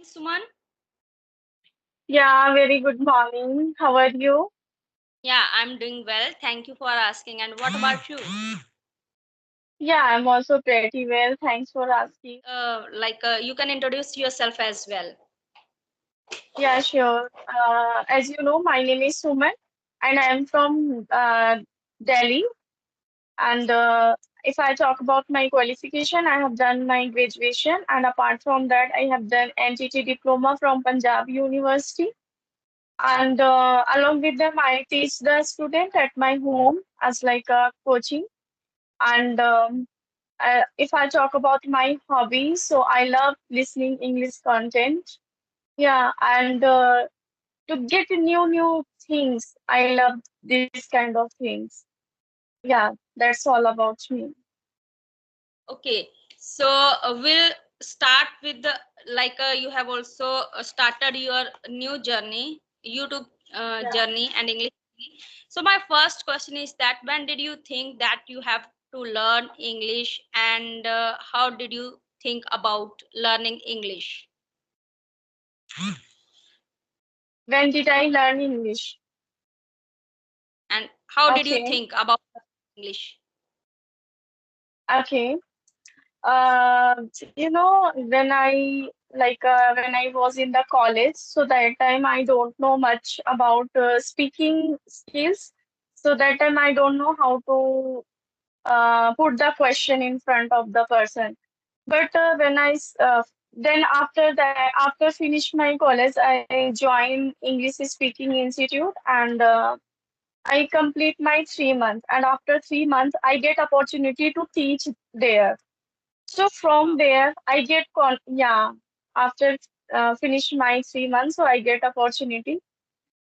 Suman. Yeah, very good morning. How are you? Yeah, I'm doing well. Thank you for asking. And what about you? Yeah, I'm also pretty well. Thanks for asking. You can introduce yourself as well. Yeah, sure. As you know, my name is Suman and I'm from Delhi. And if I talk about my qualification, I have done my graduation. And apart from that, I have done NTT diploma from Punjab University. And along with them, I teach the student at my home as like a coaching. And if I talk about my hobbies, so I love listening English content. Yeah, and to get new things, I love this kind of things. Yeah, that's all about me. Okay, so we'll start with the you have also started your new journey, YouTube Yeah. journey and English. So my first question is that when did you think that you have to learn English, and how did you think about learning English? When did I learn English? And how did you Okay, think about English? okay. When I was in the college, so that time I don't know much about speaking skills. So that time I don't know how to put the question in front of the person. But then after finish my college, I joined English Speaking Institute and I complete my 3 months. And after 3 months, I get opportunity to teach there. So from there, I get after finish my 3 months, so I get opportunity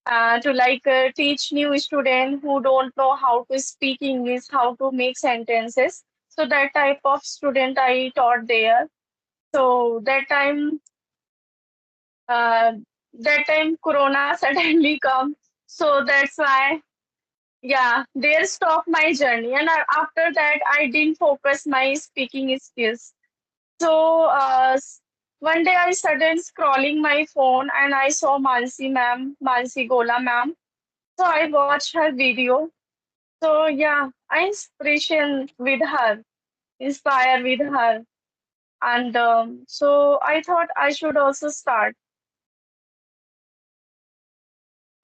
to teach new students who don't know how to speak English, how to make sentences. So that type of student I taught there. So uh, that time Corona suddenly come. So that's why, yeah, they stopped my journey. And after that, I didn't focus my speaking skills. So one day I started scrolling my phone and I saw Mansi Gola ma'am. So I watched her video. So yeah, I inspire with her, and so I thought I should also start.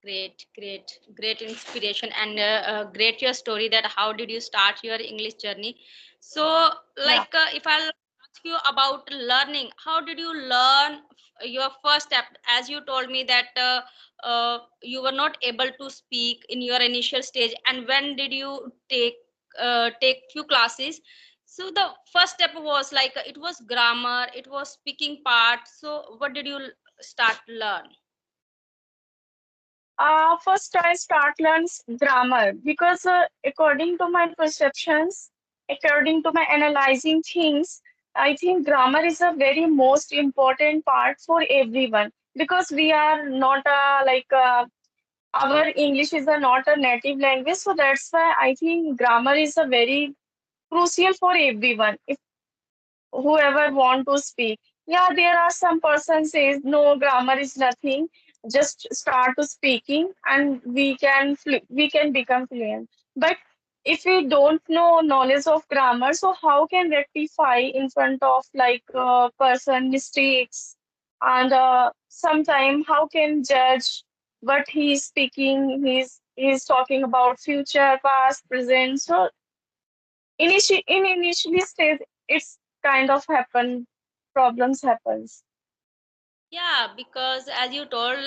Great inspiration, and great your story that how did you start your English journey. So, Yeah. if I'll ask you about learning, how did you learn your first step? As you told me that you were not able to speak in your initial stage, and when did you take few classes? So the first step was it was grammar, it was speaking part. So what did you start learn? First I start learn grammar because according to my perceptions, according to my analyzing things, I think grammar is a very most important part for everyone because we are not our English is a not a native language, so that's why I think grammar is a very crucial for everyone. If whoever want to speak. Yeah, there are some person says no, grammar is nothing. Just start to speaking, and we can become fluent. But if we don't know knowledge of grammar, so how can rectify in front of person mistakes, and sometime how can judge what he's speaking? He's talking about future, past, present. So initially stage it's kind of problems happens. Yeah, because as you told,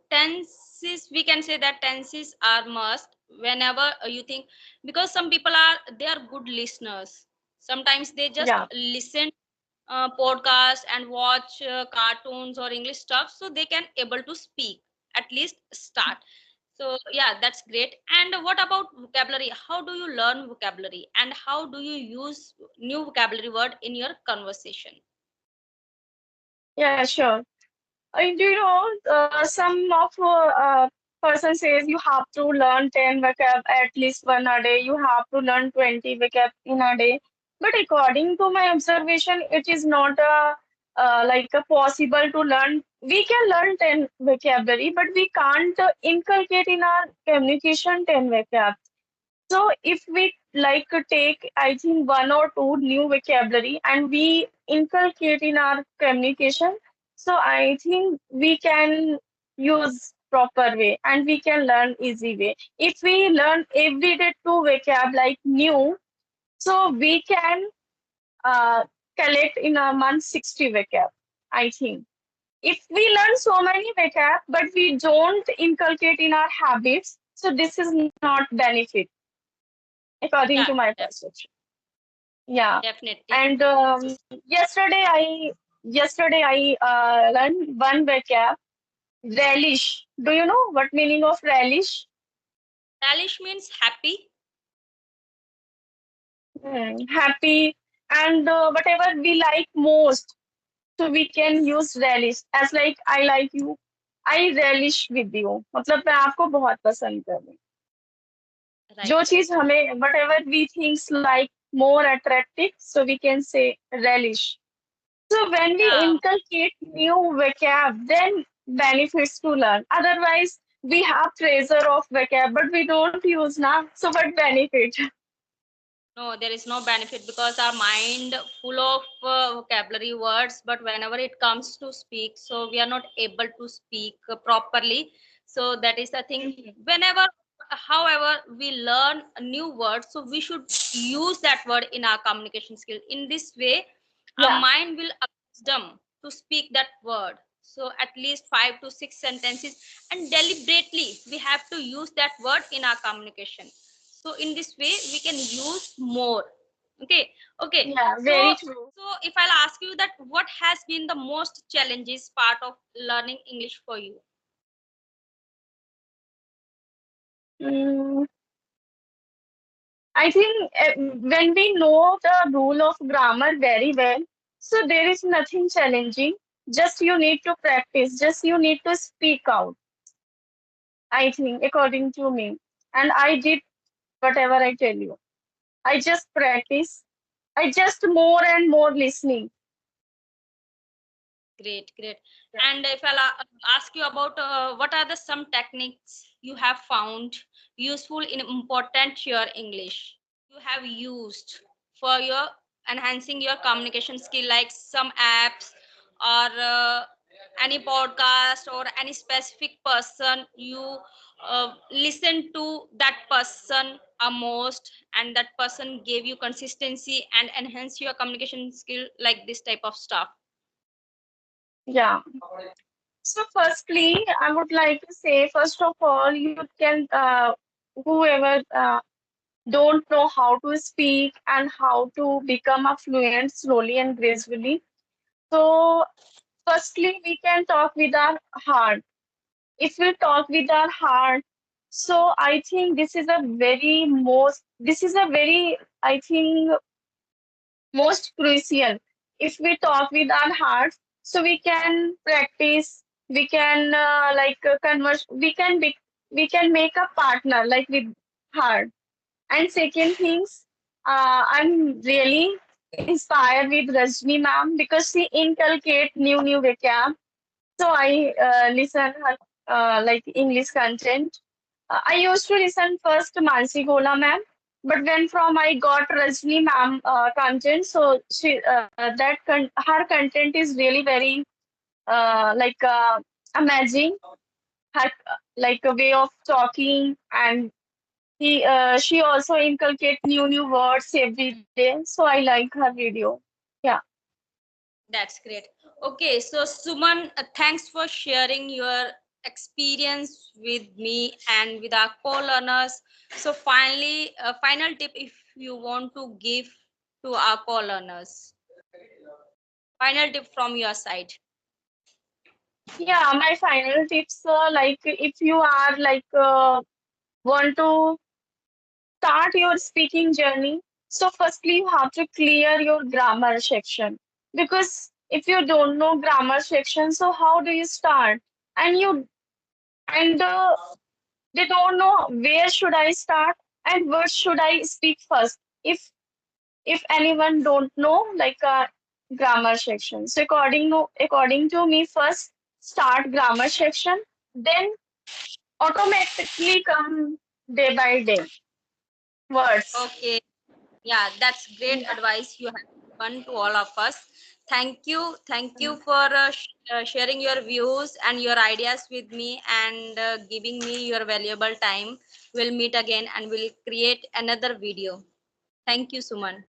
tenses, we can say that tenses are must whenever you think, because some people are they are good listeners. Sometimes they just Yeah, listen podcast and watch cartoons or English stuff, so they can able to speak at least start. So yeah, that's great. And what about vocabulary? How do you learn vocabulary, and how do you use new vocabulary word in your conversation? yeah, sure. Do you know some of person says you have to learn 10 vocab at least one a day. You have to learn 20 vocab in a day. But according to my observation, it is not possible to learn. We can learn 10 vocabulary, but we can't inculcate in our communication 10 vocab. So if we take, I think, one or two new vocabulary and we inculcate in our communication, so I think we can use proper way and we can learn easy way. If we learn every day two vocab like new, so we can uh, collect in a month 60 vocab, I think. If we learn so many vocab but we don't inculcate in our habits, so this is not benefit according to Yeah, my perception. Yeah. definitely. And yesterday I learned one vocab, relish. Do you know what meaning of relish? Relish means happy. Happy and whatever we like most. So we can Yes, use relish as like I like you. I relish with you. मतलब मैं आपको बहुत पसंद कर रही हूँ. जो right, चीज right. हमें whatever we thinks like more attractive, so we can say relish. So when we Yeah, inculcate new vocab, then benefits to learn. Otherwise, we have treasure of vocab, but we don't use now. So what benefit? no, there is no benefit because our mind full of vocabulary words, but whenever it comes to speak, so we are not able to speak properly. So that is the thing. Mhm. Whenever, however, we learn a new word, so we should use that word in our communication skill. In this way, our Yeah, mind will accustom to speak that word. So at least 5 to 6 sentences, and deliberately we have to use that word in our communication. So in this way we can use more. Okay, okay. yeah, So very true. so if I'll ask you that, what has been the most challenges part of learning English for you? Mm, I think when we know the rule of grammar very well, so there is nothing challenging. Just you need to practice. Just you need to speak out. I think, according to me, and I did whatever I tell you. I just practice. I just more and more listening. Great, great. And if I'll ask you about what are the some techniques you have found useful in important your English you have used for your enhancing your communication skill, like some apps or any podcast or any specific person you listen to that person a most, and that person gave you consistency and enhance your communication skill, like this type of stuff. Yeah. So, firstly, I would like to say, first of all, you can, whoever don't know how to speak and how to become a fluent slowly and gracefully. So, firstly, we can talk with our heart. If we talk with our heart, so I think this is a very, I think, most crucial. If we talk with our hearts, so we can practice, we can converse, we can make a partner like with heart. And second things, I'm really inspired with Rajni ma'am because she inculcate new vocab. So I listen her English content. I used to listen first Mansi Gola ma'am, but when from I got Rajni ma'am content, so her content is really very amazing. Her a way of talking, and she also inculcate new words every day. So I like her video. Yeah. That's great. Okay, so Suman, thanks for sharing your experience with me and with our co-learners. So finally, a final tip if you want to give to our co-learners. Final tip from your side. Yeah, my final tips if you are want to start your speaking journey, so firstly you have to clear your grammar section, because if you don't know grammar section, so how do you start? And you and they don't know where should I start and what should I speak first. If anyone don't know, grammar section. So according to me, first start grammar section, then automatically come day by day words. Okay. Yeah, that's great Yeah. advice you have given to all of us. Thank you. Thank you for sharing your views and your ideas with me and giving me your valuable time. We'll meet again and we'll create another video. Thank you, Suman.